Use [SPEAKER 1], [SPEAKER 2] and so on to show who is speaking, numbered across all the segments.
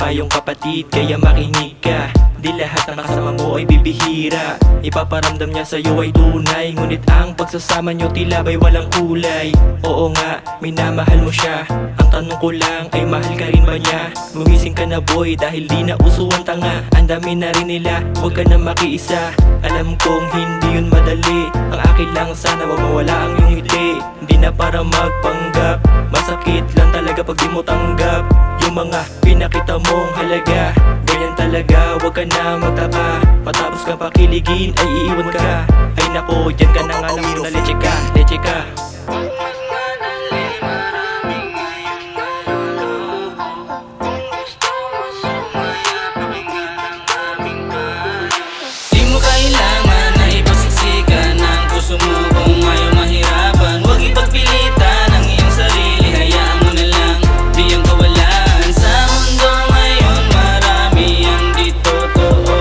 [SPEAKER 1] tayong kapatid, kaya makinig ka. Di lahat ng kasama mo ay bibihira. Ipaparamdam niya sa'yo ay tunay, ngunit ang pagsasama nyo tila ba'y walang kulay. Oo nga, minamahal mo siya. Ang tanong ko lang ay mahal ka rin ba niya? Gumising ka na boy dahil di na uso ang tanga. Ang dami na rin nila, huwag ka na makiisa. Alam kong hindi yun madali. Ang akin lang sana wag mawala ang iyong ngiti. Hindi na para magpanggap, masakit lang talaga pag di mo tanggap yung mga pinakita mong halaga. Ganyan talaga, wag ka na magtaka. Matapos kang pakiligin ay iiwan ka. Ay nako, dyan ka na nga lang muna, leche ka, leche ka.
[SPEAKER 2] Di mo kailangan na ipasiksikan ang puso mo kung ayaw mahirapan. Huwag ipagpilitan ang iyong sarili, hayaan mo na lang, di ang kawalan. Sa mundo ngayon marami ang di totoo.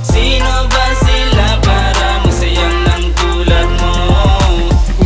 [SPEAKER 2] Sino ba sila para masayang ng tulad mo?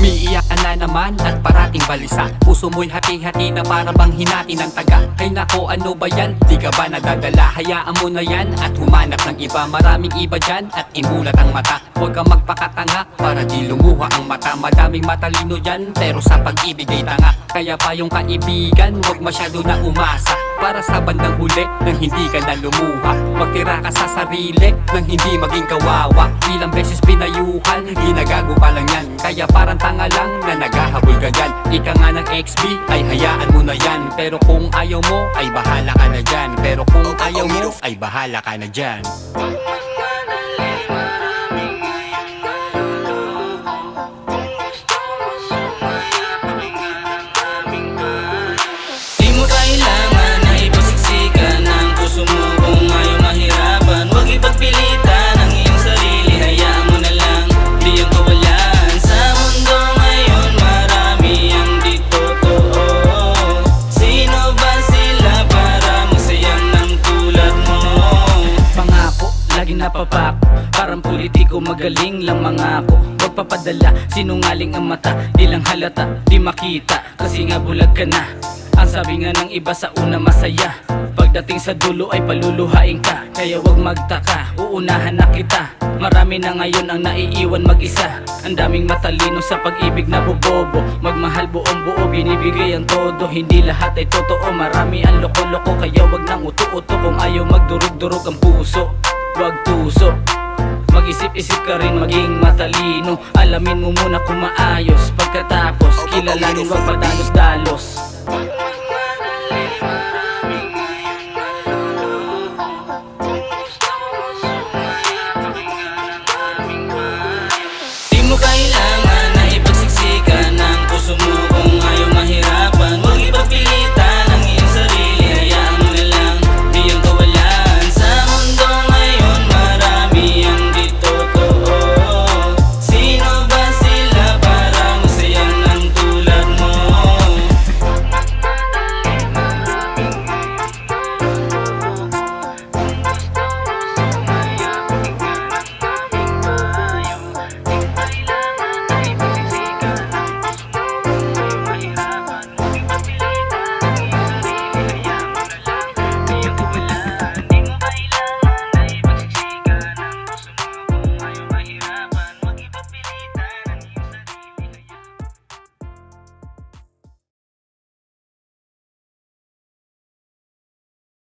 [SPEAKER 3] Umiiyak ka na naman at parating balisa. Puso mo'y hati-hati na para bang hinati ng taga. Ay nako, ano ba yan? Di ka ba nadadala? Hayaan mo na yan at humanap ng iba. Maraming iba dyan at imulat ang mata. Huwag kang magpakatanga para di lumuha ang mata. Madaming matalino dyan pero sa pag-ibig ay tanga. Kaya pa yung kaibigan, huwag masyado na umasa. Para sa bandang huli nang hindi ka na lumuha. Magtira ka sa sarili nang hindi maging kawawa. Ilang beses pinayuhan, ginagago pa lang yan. Kaya parang tanga lang na naghahabol ka dyan. Ika nga ng XB ay hayaan mo na yan. Pero kung ayaw mo ay bahala ka na dyan. Pero kung ayaw mo ay bahala ka na dyan.
[SPEAKER 2] Di mo kailangan na ipasiksikan ang puso mo kung ayaw mahirapan. Huwag ipagpilitan ang iyong sarili, hayaan mo na lang, di ang kawalan. Sa mundo ngayon marami ang di totoo. Sino ba sila para masayang ng tulad mo? Pangako, laging napapako. Parang politiko, magaling lang mangako. Huwag papadala, sinungaling ang mata. Di lang halata, di makita, kasi nga bulag ka na. Ang sabi nga ng iba sa una masaya, pagdating sa dulo ay paluluhain ka. Kaya wag magtaka, uunahan na kita. Marami na ngayon ang naiiwan mag-isa. Ang daming matalino sa pag-ibig na bobobo. Magmahal buong buo, binibigay ang todo. Hindi lahat ay totoo, marami ang loko-loko. Kaya wag nang uto-uto kung ayaw magdurog-durog ang puso. Wag tuso, mag-isip-isip ka rin maging matalino. Alamin mo muna kung maayos. Pagkatapos, kilalanin wag padalos-dalos.